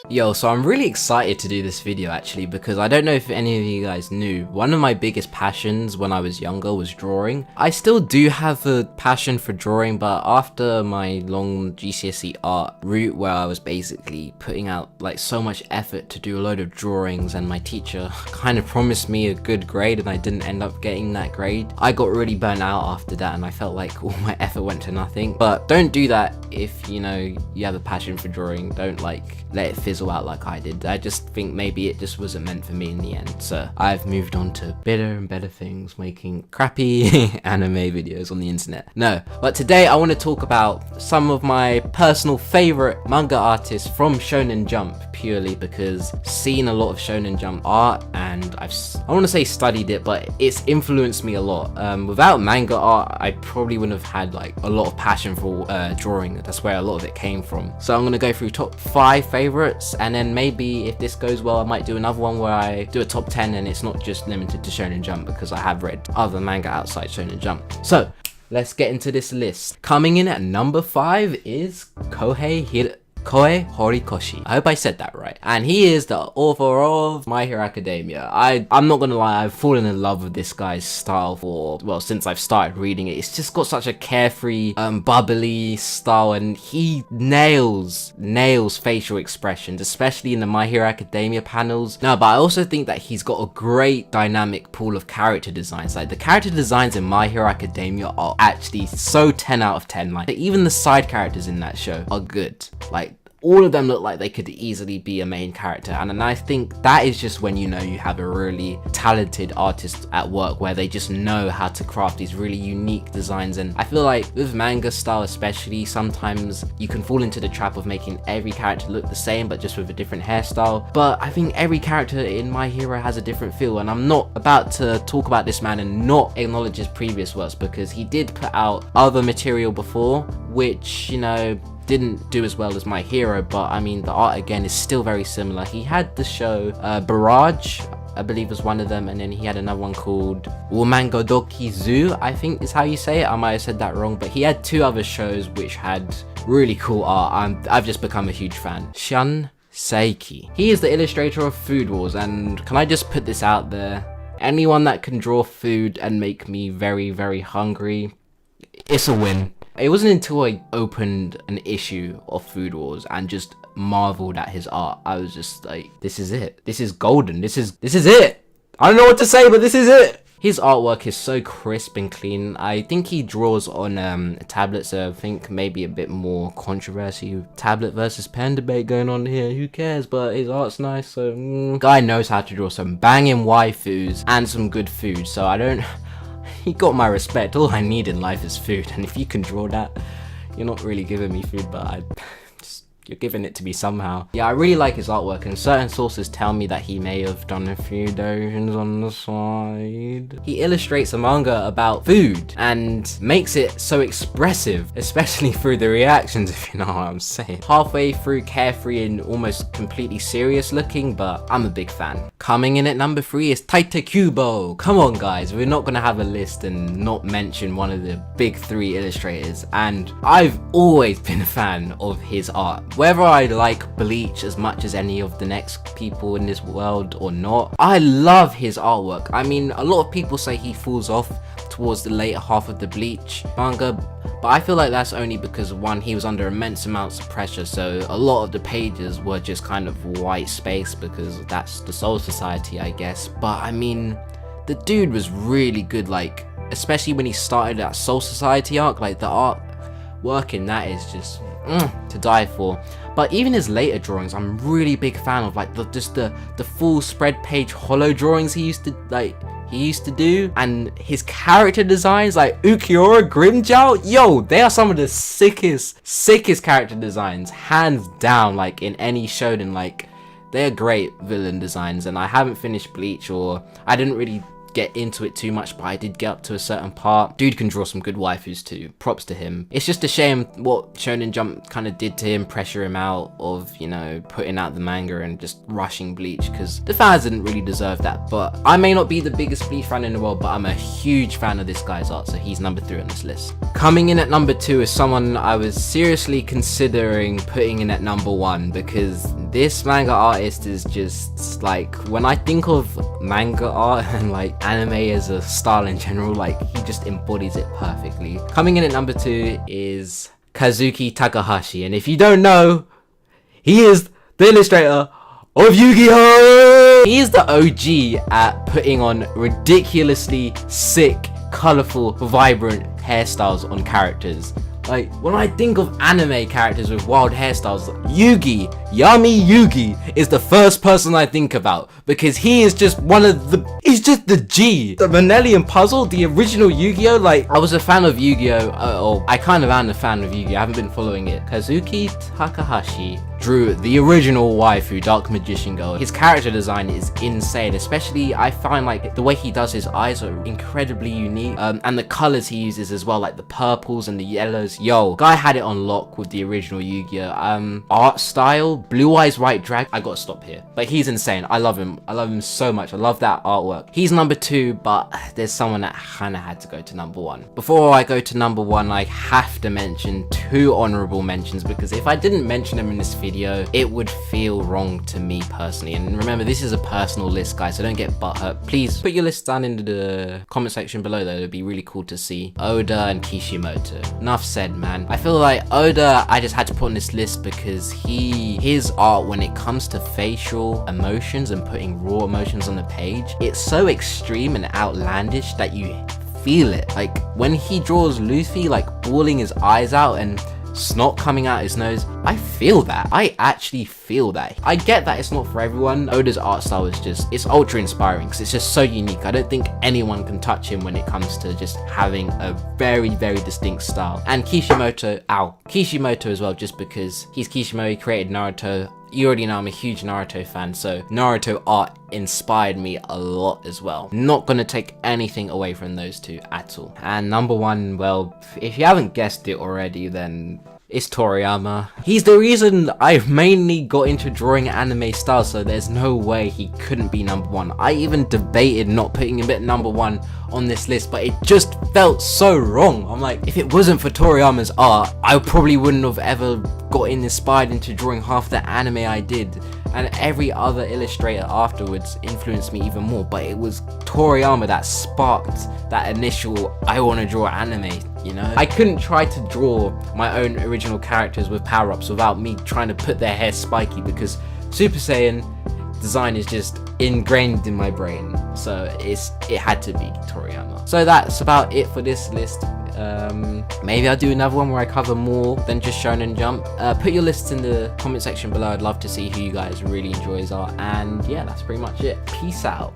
Yo, so I'm really excited to do this video actually, because I don't know if any of you guys knew, one of my biggest passions when I was younger was drawing. I still do have a passion for drawing, but after my long GCSE art route where I was basically putting out like so much effort to do a load of drawings and my teacher kind of promised me a good grade and I didn't end up getting that grade, I got really burnt out after that and I felt like all my effort went to nothing. But don't do that if you know you have a passion for drawing. Don't like let it fizzle out like I did. I just think maybe it just wasn't meant for me in the end, so I've moved on to bigger and better things, making crappy anime videos on the internet. No, but today I want to talk about some of my personal favorite manga artists from Shonen Jump, purely because seen a lot of Shonen Jump art and I want to say studied it, but it's influenced me a lot. Without manga art I probably wouldn't have had like a lot of passion for drawing. That's where a lot of it came from. So I'm going to go through top 5 favorites, and then maybe if this goes well I might do another one where I do a top 10 and it's not just limited to Shonen Jump, because I have read other manga outside Shonen Jump. So let's get into this list. Coming in at number 5 is Koei Horikoshi. I hope I said that right. And he is the author of My Hero Academia. I'm not gonna lie, I've fallen in love with this guy's style since I've started reading it. It's just got such a carefree, bubbly style, and he nails facial expressions, especially in the My Hero Academia panels. No, but I also think that he's got a great dynamic pool of character designs. Like the character designs in My Hero Academia are actually so 10 out of 10. Like even the side characters in that show are good. Like all of them look like they could easily be a main character, and I think that is just when you know you have a really talented artist at work, where they just know how to craft these really unique designs. And I feel like with manga style especially, sometimes you can fall into the trap of making every character look the same but just with a different hairstyle. But I think every character in My Hero has a different feel, and I'm not about to talk about this man and not acknowledge his previous works, because he did put out other material before which, you know, didn't do as well as My Hero, but I mean the art again is still very similar. He had the show Barrage, I believe was one of them, and then he had another one called Womango Doki Zoo, I think is how you say it. I might have said that wrong, but he had 2 other shows which had really cool art. I've just become a huge fan. Shun Seiki. He is the illustrator of Food Wars, and can I just put this out there? Anyone that can draw food and make me very, very hungry, it's a win. It wasn't until I opened an issue of Food Wars and just marveled at his art, I was just like, this is it. This is golden. This is it. I don't know what to say, but this is it. His artwork is so crisp and clean. I think he draws on a tablet, so I think maybe a bit more controversy, tablet versus pen debate going on here. Who cares? But his art's nice, so guy knows how to draw some banging waifus and some good food. So he got my respect. All I need in life is food, and if you can draw that, you're not really giving me food, but you're giving it to me somehow. Yeah, I really like his artwork, and certain sources tell me that he may have done a few dojins on the side. He illustrates a manga about food and makes it so expressive, especially through the reactions, if you know what I'm saying. Halfway through carefree and almost completely serious looking, but I'm a big fan. Coming in at number 3 is Taita Kubo. Come on guys, we're not gonna have a list and not mention one of the big 3 illustrators, and I've always been a fan of his art. Whether I like Bleach as much as any of the next people in this world or not, I love his artwork. I mean, a lot of people say he falls off towards the later half of the Bleach manga, but I feel like that's only because, one, he was under immense amounts of pressure, so a lot of the pages were just kind of white space because that's the Soul Society, I guess. But I mean, the dude was really good, like, especially when he started that Soul Society arc, like the art work in that is just to die for. But even his later drawings, I'm really big fan of, like the full spread page hollow drawings he used to do, and his character designs like Ukiura, Grimjow, yo, they are some of the sickest character designs, hands down, like in any shonen. Like they're great villain designs, and I haven't finished Bleach, or I didn't really get into it too much, but I did get up to a certain part. Dude can draw some good waifus too. Props to him. It's just a shame what Shonen Jump kind of did to him, pressure him out of, you know, putting out the manga and just rushing Bleach, because the fans didn't really deserve that. But I may not be the biggest Bleach fan in the world, but I'm a huge fan of this guy's art, so he's number 3 on this list. Coming in at number 2 is someone I was seriously considering putting in at number 1, because this manga artist is just like, when I think of manga art and like anime as a style in general, like he just embodies it perfectly. Coming in at number 2 is Kazuki Takahashi, and if you don't know, he is the illustrator of Yu-Gi-Oh! He is the OG at putting on ridiculously sick, colourful, vibrant hairstyles on characters. Like, when I think of anime characters with wild hairstyles, Yugi, Yami Yugi, is the first person I think about, because he is just he's just the G. The Manelian Puzzle, the original Yu-Gi-Oh! Like, I was a fan of Yu-Gi-Oh! I kind of am a fan of Yu-Gi-Oh! I haven't been following it. Kazuki Takahashi drew the original waifu, Dark Magician Girl. His character design is insane, especially I find like the way he does his eyes are incredibly unique, and the colors he uses as well, like the purples and the yellows. Yo, guy had it on lock with the original Yu-Gi-Oh! Art style, Blue Eyes White Dragon. I gotta stop here, but he's insane. I love him so much. I love that artwork. He's number 2, but there's someone that kinda had to go to number 1. Before I go to number 1, I have to mention 2 honorable mentions, because if I didn't mention them in this video, it would feel wrong to me personally. And remember, this is a personal list, guys, so don't get butthurt. Please put your list down in the comment section below, though. It'd be really cool to see. Oda and Kishimoto. Enough said, man. I feel like Oda, I just had to put on this list because his art, when it comes to facial emotions and putting raw emotions on the page, it's so extreme and outlandish that you feel it. Like when he draws Luffy like bawling his eyes out and snot coming out his nose, I feel that. I actually feel that. I get that it's not for everyone. Oda's art style is just, it's ultra inspiring because it's just so unique. I don't think anyone can touch him when it comes to just having a very, very distinct style. And Kishimoto as well, just because he's Kishimoto, he created Naruto. You already know I'm a huge Naruto fan, so Naruto art inspired me a lot as well. Not gonna take anything away from those 2 at all. And number 1, well, if you haven't guessed it already, then it's Toriyama. He's the reason I've mainly got into drawing anime style, so there's no way he couldn't be number 1. I even debated not putting him at number 1 on this list, but it just felt so wrong. I'm like, if it wasn't for Toriyama's art, I probably wouldn't have ever gotten inspired into drawing half the anime I did, and every other illustrator afterwards influenced me even more, but it was Toriyama that sparked that initial I want to draw anime, you know? I couldn't try to draw my own original characters with power-ups without me trying to put their hair spiky, because Super Saiyan design is just ingrained in my brain, so it had to be Toriyama. So that's about it for this list. Maybe I'll do another one where I cover more than just Shonen Jump. Put your lists in the comment section below. I'd love to see who you guys really enjoy his art, and yeah, that's pretty much it. Peace out.